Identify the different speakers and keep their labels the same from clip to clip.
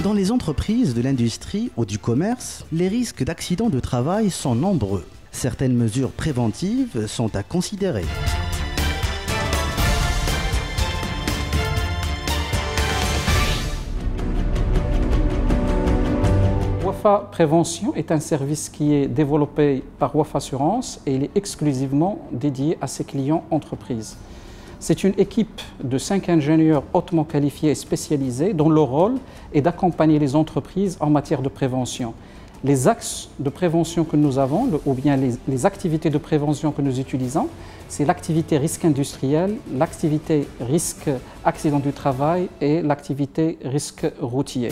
Speaker 1: Dans les entreprises de l'industrie ou du commerce, les risques d'accidents de travail sont nombreux. Certaines mesures préventives sont à considérer.
Speaker 2: Wafa Prévention est un service qui est développé par Wafa Assurance et il est exclusivement dédié à ses clients entreprises. C'est une équipe de 5 ingénieurs hautement qualifiés et spécialisés dont le rôle est d'accompagner les entreprises en matière de prévention. Les axes de prévention que nous avons, ou bien les activités de prévention que nous utilisons, c'est l'activité risque industriel, l'activité risque accident du travail et l'activité risque routier.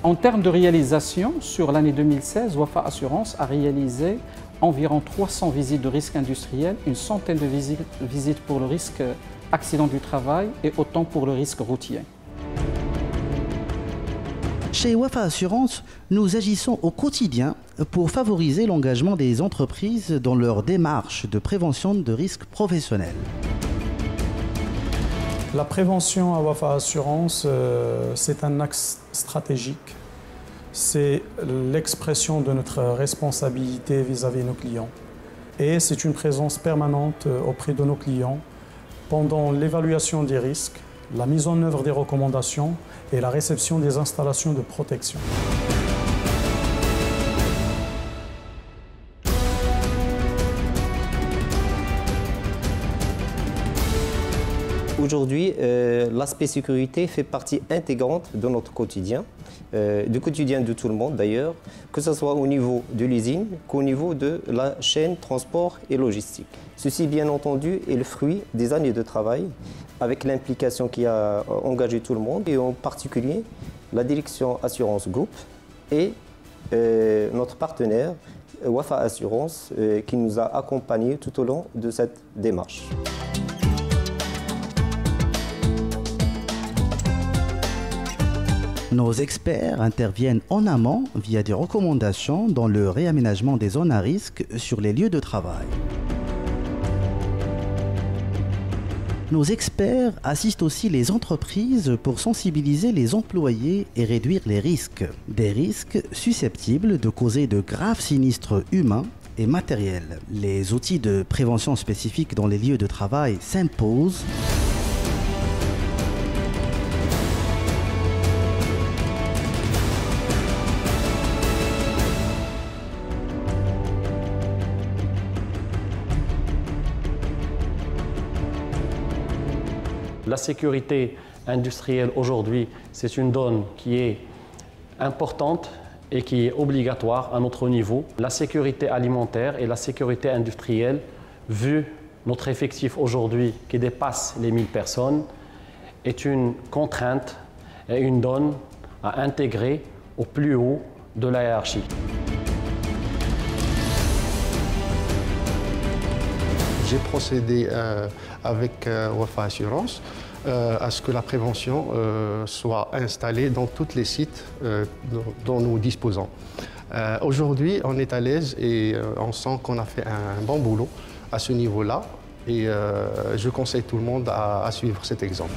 Speaker 2: En termes de réalisation, sur l'année 2016, Wafa Assurance a réalisé environ 300 visites de risque industriel, une centaine de visites pour le risque accident du travail et autant pour le risque routier.
Speaker 1: Chez Wafa Assurance, nous agissons au quotidien pour favoriser l'engagement des entreprises dans leur démarche de prévention de risques professionnels.
Speaker 3: La prévention à Wafa Assurance, c'est un axe stratégique. C'est l'expression de notre responsabilité vis-à-vis de nos clients. Et c'est une présence permanente auprès de nos clients pendant l'évaluation des risques, la mise en œuvre des recommandations et la réception des installations de protection.
Speaker 4: Aujourd'hui, l'aspect sécurité fait partie intégrante de notre quotidien, du quotidien de tout le monde d'ailleurs, que ce soit au niveau de l'usine qu'au niveau de la chaîne transport et logistique. Ceci, bien entendu, est le fruit des années de travail avec l'implication qui a engagé tout le monde et en particulier la direction Assurance Group et notre partenaire Wafa Assurance qui nous a accompagnés tout au long de cette démarche.
Speaker 1: Nos experts interviennent en amont via des recommandations dans le réaménagement des zones à risque sur les lieux de travail. Nos experts assistent aussi les entreprises pour sensibiliser les employés et réduire les risques. Des risques susceptibles de causer de graves sinistres humains et matériels. Les outils de prévention spécifiques dans les lieux de travail s'imposent.
Speaker 5: La sécurité industrielle aujourd'hui, c'est une donne qui est importante et qui est obligatoire à notre niveau. La sécurité alimentaire et la sécurité industrielle, vu notre effectif aujourd'hui qui dépasse les 1000 personnes, est une contrainte et une donne à intégrer au plus haut de la hiérarchie.
Speaker 6: J'ai procédé avec Wafa Assurance à ce que la prévention soit installée dans tous les sites dont nous disposons. Aujourd'hui, on est à l'aise et on sent qu'on a fait un bon boulot à ce niveau-là et je conseille tout le monde à suivre cet exemple.